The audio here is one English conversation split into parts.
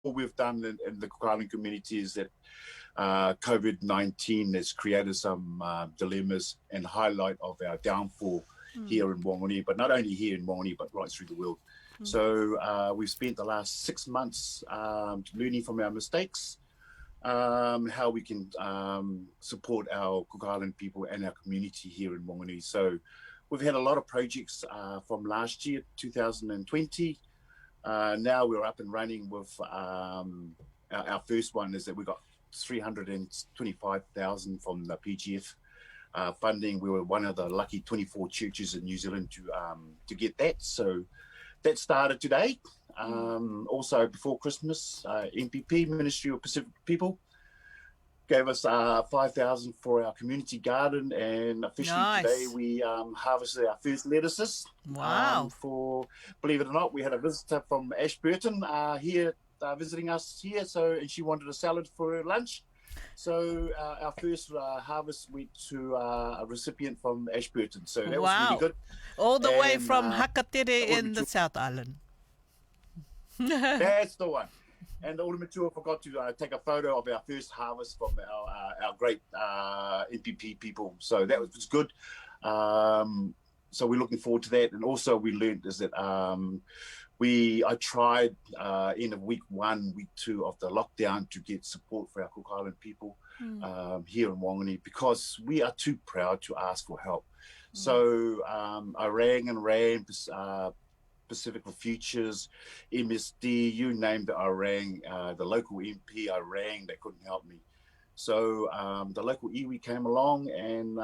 what we've done in the Cook Island community is that COVID-19 has created some dilemmas and highlight of our downfall here in Whanganui, but not only here in Whanganui, but right through the world. So we've spent the last 6 months learning from our mistakes, how we can support our Cook Island people and our community here in Whanganui. So we've had a lot of projects from last year, 2020. Now we're up and running with our first one is that we got 325,000 from the PGF funding. We were one of the lucky 24 churches in New Zealand to get that. So that started today. Also before Christmas, MPP, Ministry of Pacific People, gave us 5,000 for our community garden, and officially today we harvested our first lettuces. Wow! Believe it or not, we had a visitor from Ashburton here visiting us here, and she wanted a salad for lunch. So our first harvest went to a recipient from Ashburton. So that was really good. All the way from Hakatere in the South Island. That's the one. And the Ultimatua forgot to take a photo of our first harvest from our great NPP people. So that was good. So we're looking forward to that. And also we learned is that I tried in week 1, week 2 of the lockdown to get support for our Cook Island people here in Whanganui, because we are too proud to ask for help. So I rang Pacific for Futures, MSD, you named it, I rang. The local MP, I rang, they couldn't help me. So the local iwi came along and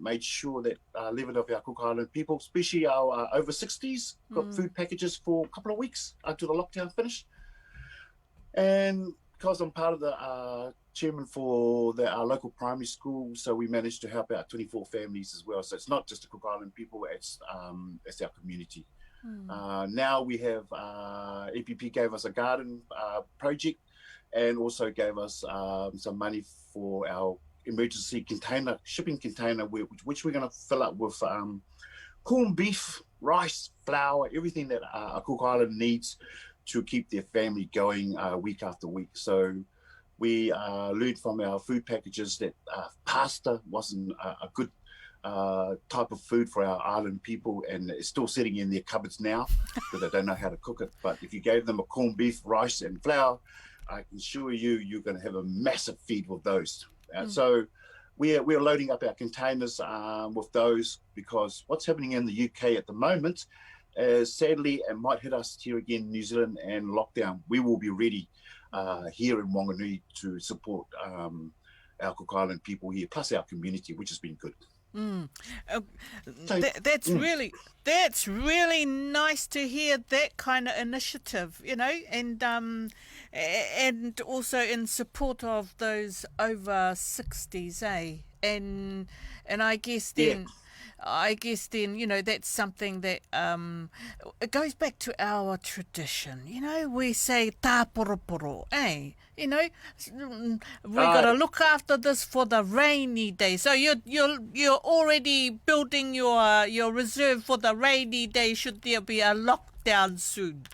made sure that 11 of our Cook Island people, especially our over 60s, got food packages for a couple of weeks until the lockdown finished. And because I'm part of the chairman for our local primary school, so we managed to help out 24 families as well. So it's not just the Cook Island people, it's our community. Now we have EPP gave us a garden project, and also gave us some money for our emergency shipping container, which we're going to fill up with corned beef, rice, flour, everything that a Cook Island needs to keep their family going week after week. So we learned from our food packages that pasta wasn't a good type of food for our island people, and it's still sitting in their cupboards now because they don't know how to cook it. But if you gave them a corned beef, rice and flour, I can assure you, you're going to have a massive feed with those. So we're loading up our containers with those, because what's happening in the UK at the moment is, sadly, it might hit us here again in New Zealand and lockdown. We will be ready here in Whanganui to support our Cook Island people here, plus our community, which has been good. That's really nice to hear that kind of initiative, and also in support of those over 60s, and I guess then. That's something that it goes back to our tradition. We say tāporoporo, we got to look after this for the rainy day. So you're already building your reserve for the rainy day should there be a lockdown soon.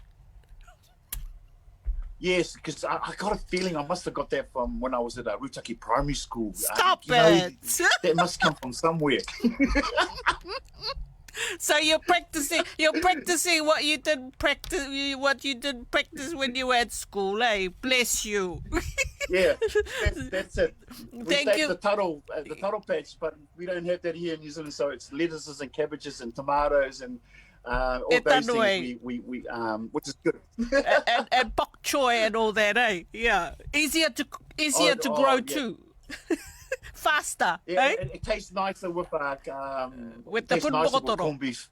Yes, because I got a feeling I must have got that from when I was at Rutaki Primary School. Stop it! That must come from somewhere. So you're practicing what you didn't practice when you were at school, Bless you. Yeah, that's it. Thank you. The tuttle patch, but we don't have that here in New Zealand. So it's lettuces and cabbages and tomatoes and all those things. We which is good. and bok choy and all that, Yeah, easier to grow too. Faster, yeah, it tastes nicer with the corned beef.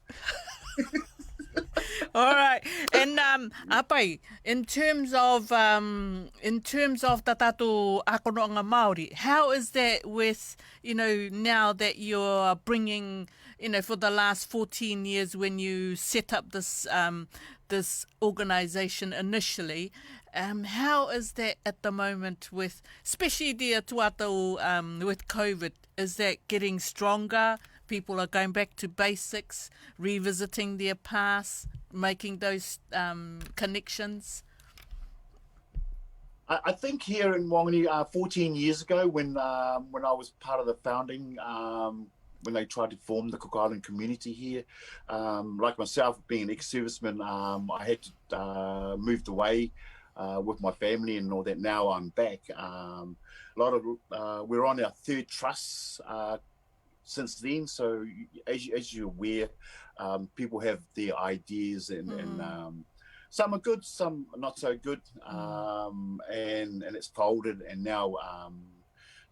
All right, and Apai, in terms of the tato akonoanga Māori, how is that with now that you're bringing for the last 14 years when you set up this this organisation initially? How is that at the moment with, especially the tuatau with COVID? Is that getting stronger? People are going back to basics, revisiting their past, making those connections? I think here in Whanganui, 14 years ago, when I was part of the founding, when they tried to form the Cook Island community here, like myself, being an ex-serviceman, I had to moved away with my family and all that. Now I'm back. We're on our third trust since then. So as you're aware, people have their ideas and some are good, some not so good, and it's folded. And now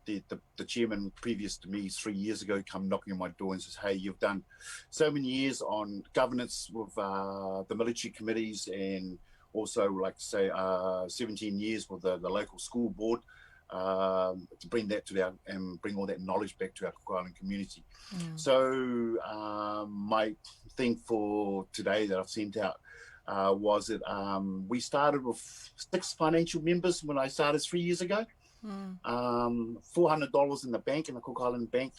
the chairman previous to me 3 years ago come knocking on my door and says, "Hey, you've done so many years on governance with the military committees, and also, like say, 17 years with the local school board, to bring that and bring all that knowledge back to our Cook Island community." So my thing for today that I've sent out was that we started with 6 financial members when I started 3 years ago. $400 in the bank, in the Cook Island Bank,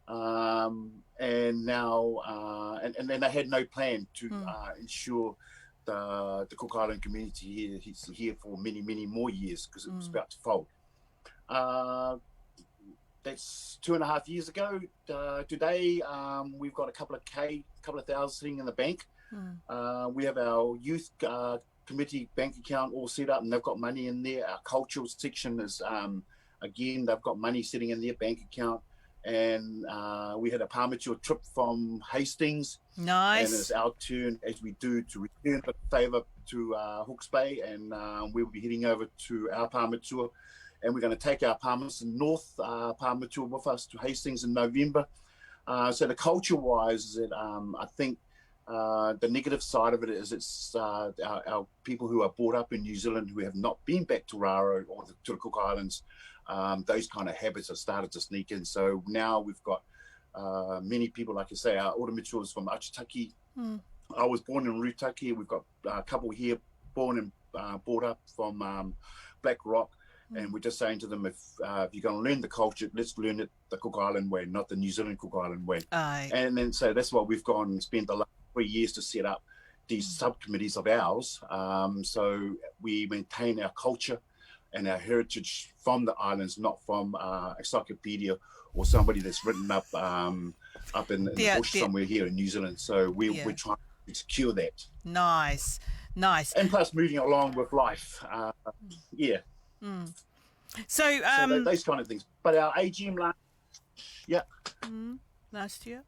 and now and then they had no plan to ensure the Cook Island community here for many more years, because it was about to fold. That's 2.5 years ago. Today we've got a couple of thousand sitting in the bank. We have our youth committee bank account all set up, and they've got money in there. Our cultural section is again, they've got money sitting in their bank account. And we had a Palmatua trip from Hastings. Nice. And it's our turn, as we do, to return the favour to Hawke's Bay, and we'll be heading over to our Palmatua, and we're going to take our Palmerston North Palmatua with us to Hastings in November. So the culture-wise, is that I think the negative side of it is it's our people who are brought up in New Zealand who have not been back to Raro or to the Cook Islands. Those kind of habits have started to sneak in. So now we've got many people, like I say, our Oramituas from Achitaki. I was born in Rutaki. We've got a couple here born and brought up from Black Rock. And we're just saying to them, if you're going to learn the culture, let's learn it the Cook Island way, not the New Zealand Cook Island way. Aye. And then so that's what we've gone and spent the last 3 years to set up these subcommittees of ours. So we maintain our culture and our heritage from the islands, not from encyclopedia or somebody that's written up in the bush somewhere here in New Zealand. So we're trying to secure that. Nice. And plus moving along with life. So those kind of things. But our AGM last year,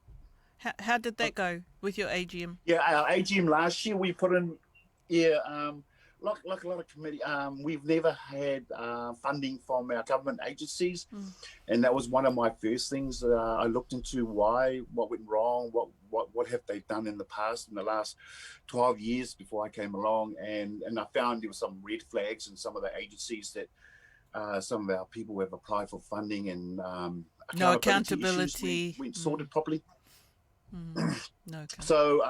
how did that go with your AGM? Yeah, our AGM last year we put in like a lot of committee, we've never had funding from our government agencies, and that was one of my first things I looked into. What went wrong, what have they done in the past, in the last 12 years before I came along, and I found there were some red flags in some of the agencies that some of our people have applied for funding, and no accountability weren't sorted properly. No. So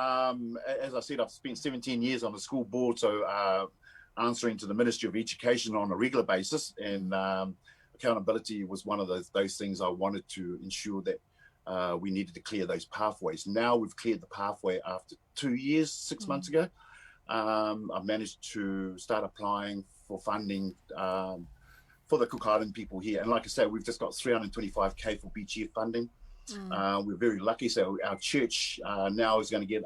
as I said, I've spent 17 years on the school board, so answering to the Ministry of Education on a regular basis, and accountability was one of those things I wanted to ensure that we needed to clear those pathways. Now we've cleared the pathway after 2 years, 6 months ago. I've managed to start applying for funding for the Cook Island people here. And like I said, we've just got $325K for beach year funding. We're very lucky. So our church now is going to get,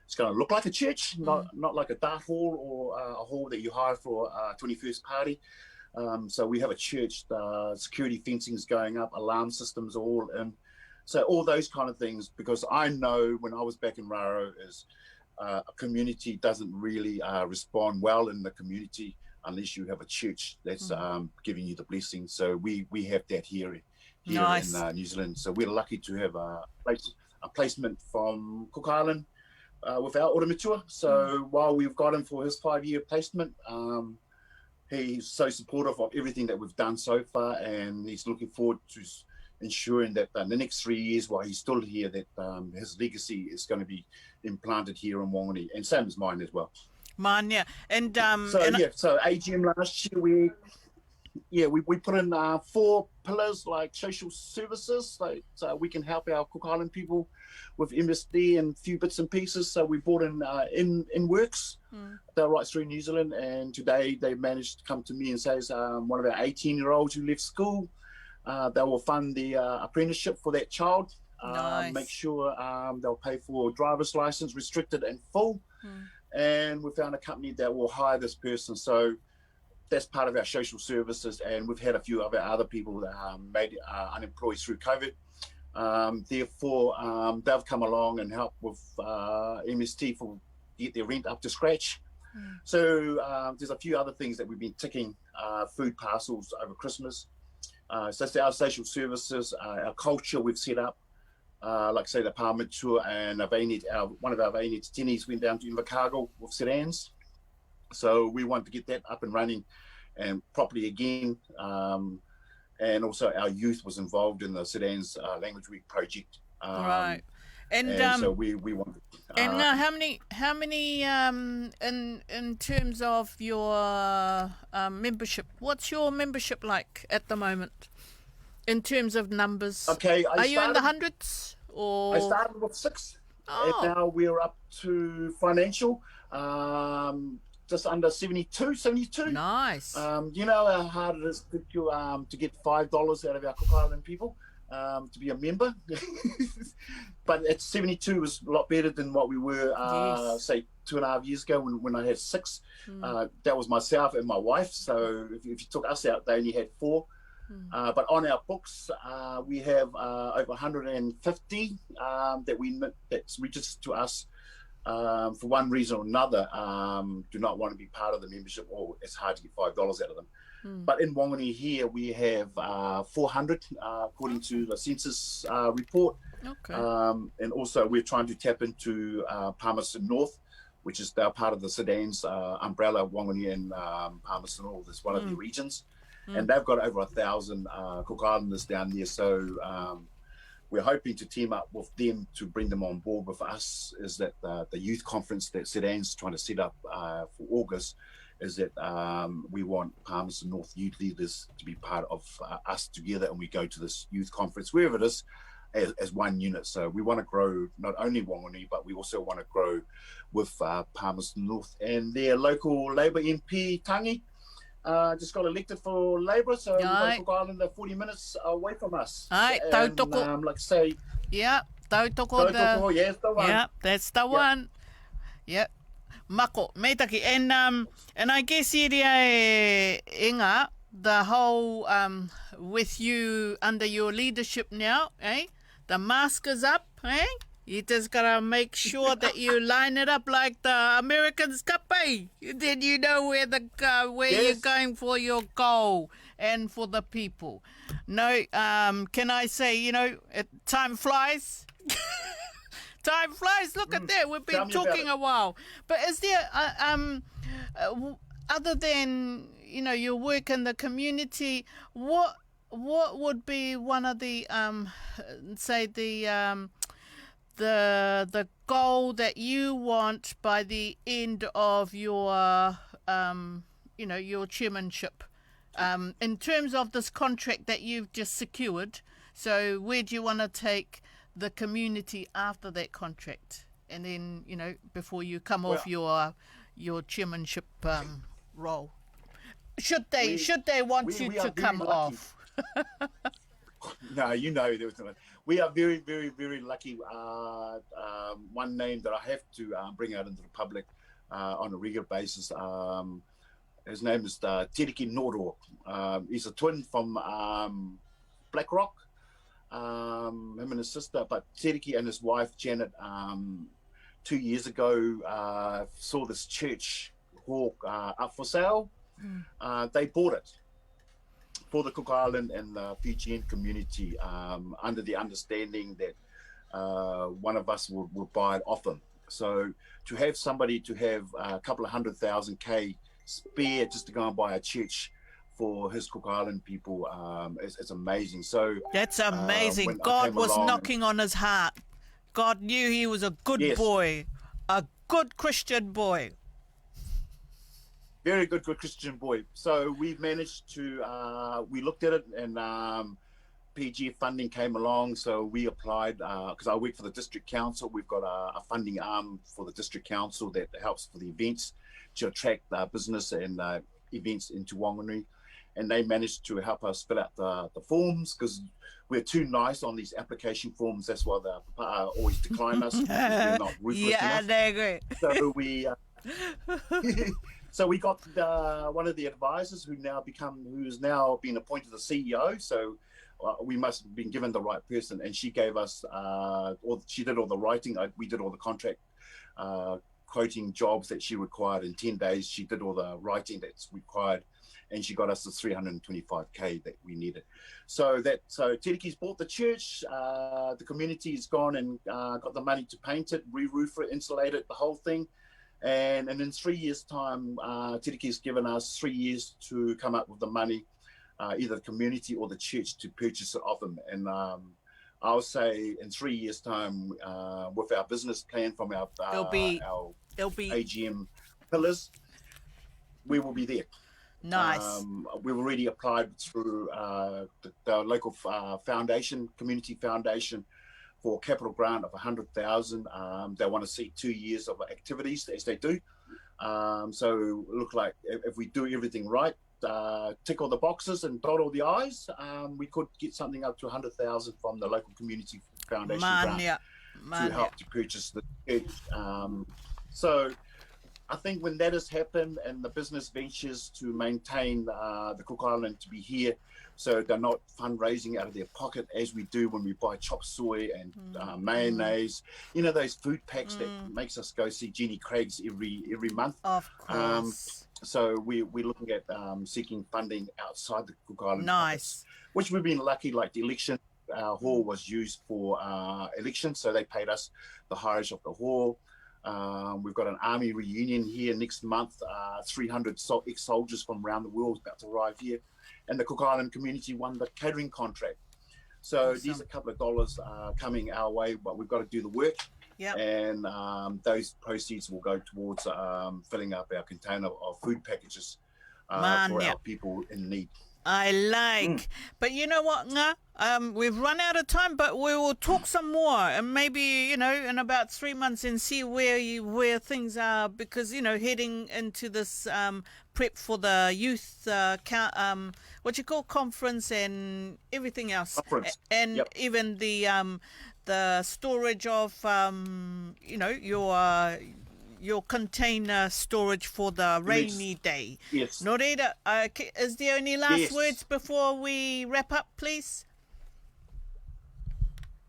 it's going to look like a church, not like a dart hall or a hall that you hire for a 21st party. So we have a church, security fencing is going up, alarm systems all in. So all those kind of things, because I know when I was back in Raro is a community doesn't really respond well in the community unless you have a church that's giving you the blessing. So we have that here nice. In New Zealand. So we're lucky to have a placement from Cook Island with our Oramatua. So while we've got him for his 5-year placement, he's so supportive of everything that we've done so far, and he's looking forward to ensuring that in the next 3 years while he's still here, that his legacy is going to be implanted here in Whanganui, and same as mine as well. Mine, yeah. And so AGM last year we put in 4 pillars like social services, like so we can help our Cook Island people with MSD and a few bits and pieces. So we brought in works. They're right through New Zealand, and today they managed to come to me and say, one of our 18-year-olds who left school, they will fund the apprenticeship for that child. Nice. Make sure they'll pay for driver's license, restricted and full. And we found a company that will hire this person. So that's part of our social services, and we've had a few of our other people that made unemployed through COVID. Therefore, they've come along and helped with MST for get their rent up to scratch. So there's a few other things that we've been ticking, food parcels over Christmas. So that's our social services, our culture we've set up. Like say the Paramatua and one of our Vaini Tinis went down to Invercargill with sedans. So we want to get that up and running and properly again. And also our youth was involved in the Sedans Language Week project. Right. And so we want. And how many in terms of your membership? What's your membership like at the moment? In terms of numbers, okay, are you in the hundreds? Or I started with 6, and now we're up to financial, just under 72. Nice. You know how hard it is to get $5 out of our Cook Island people to be a member, but at 72 is a lot better than what we were, say 2.5 years ago when I had 6. That was myself and my wife. So if you took us out, they only had 4. But on our books, we have over 150 that's registered to us for one reason or another, do not want to be part of the membership, or it's hard to get $5 out of them. But in Whanganui here, we have 400 according to the census report. Okay. And also we're trying to tap into Palmerston North, which is they're part of the Sedans umbrella, Whanganui and Palmerston North is one of the regions. And they've got over 1,000 Cook Islanders down there. So we're hoping to team up with them to bring them on board with us. Is that the youth conference that Sedan's trying to set up for August, is that we want Palmerston North youth leaders to be part of us together, and we go to this youth conference, wherever it is, as one unit. So we want to grow not only Whanganui, but we also want to grow with Palmerston North. And their local Labour MP, Tangi, just got elected for Labour, so we've got Cook Island 40 minutes away from us. Ai, and, like I say, yeah, tautoko, yes, the one. Yeah, that's the one. Yeah. Mako, meitaki. And I guess Inga, the whole with you under your leadership now, eh? The mask is up, eh? You just gotta make sure that you line it up like the Americans Apai. Then you know where you're going for your goal and for the people. No, can I say, time flies. Time flies. Look at that. We've been talking a while. But is there, other than your work in the community, what would be one of the the goal that you want by the end of your your chairmanship, in terms of this contract that you've just secured? So where do you want to take the community after that contract, and then before you come off your chairmanship role? Should they want you to come off? No, there was no. We are very, very, very lucky. One name that I have to bring out into the public on a regular basis. His name is Teriki Noro. He's a twin from Black Rock. Him and his sister, but Teriki and his wife Janet 2 years ago saw this church hall up for sale. They bought it for the Cook Island and the Fijian community, under the understanding that one of us will buy it off them. So to have somebody to have a couple of 100,000 K spare just to go and buy a church for his Cook Island people, it's amazing. So that's amazing. God was knocking on his heart. God knew he was a good boy, a good Christian boy. Very good Christian boy. So we managed to, we looked at it and PG funding came along. So we applied, because I work for the district council. We've got a funding arm for the district council that helps for the events to attract business and events into Whanganui. And they managed to help us fill out the forms because we're too nice on these application forms. That's why they always decline us because we're not ruthless enough. They agree. So we... So we got one of the advisors who's now been appointed the CEO. So we must have been given the right person, and she gave us, she did all the writing. We did all the contract quoting jobs that she required in 10 days. She did all the writing that's required, and she got us the 325K that we needed. So Tiriki's bought the church. The community's gone and got the money to paint it, re-roof it, insulate it, the whole thing. And in 3 years' time, Tiriki's given us 3 years to come up with the money, either the community or the church to purchase it off them. And I'll say in 3 years' time, with our business plan from our AGM pillars, we will be there. Nice. We've already applied through the local foundation, community foundation, for a capital grant of 100,000. They want to see 2 years of activities as they do. So look like if we do everything right, tick all the boxes and dot all the I's, we could get something up to 100,000 from the local community foundation grant to help to purchase the church. So I think when that has happened and the business ventures to maintain the Cook Island to be here, so they're not fundraising out of their pocket as we do when we buy chop suey and mayonnaise. You know, those food packs that makes us go see Jeannie Craig's every month. Of course. So we're looking at seeking funding outside the Cook Island Nice. pockets, which we've been lucky, like the election. Our hall was used for elections, so they paid us the highest of the hall. We've got an army reunion here next month. 300 ex-soldiers from around the world about to arrive here. And the Cook Island community won the catering contract. So these are a couple of dollars coming our way, but we've got to do the work. Yep. And those proceeds will go towards filling up our container of food packages for our people in need. I like. But you know what, Nga? We've run out of time, but we will talk some more. And maybe, you know, in about 3 months and see where things are. Because, you know, heading into this prep for the youth, conference and everything else. And even the storage of, you know, your container storage for the rainy day. Yes. Noreda, is there any last words before we wrap up, please?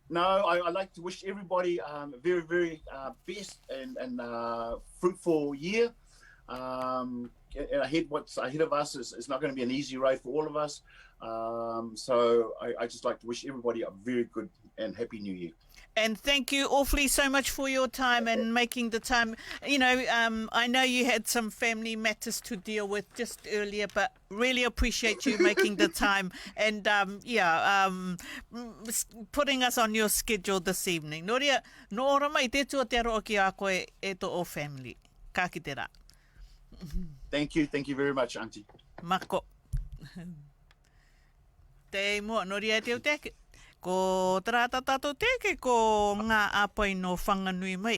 No, I'd like to wish everybody a very, very best and fruitful year. What's ahead of us is not going to be an easy road for all of us. So I just like to wish everybody a very good and happy new year. And thank you awfully so much for your time and making the time. You know, I know you had some family matters to deal with just earlier, but really appreciate you making the time and, putting us on your schedule this evening. Noria, no ora mai te tua te aroa ki a koe e to o family. Ka ki te rā. Thank you very much, Auntie. Mako. Te mua, Noria te uteke. Ko tērā tātou teke ko ngā Apai no Whanganui mai.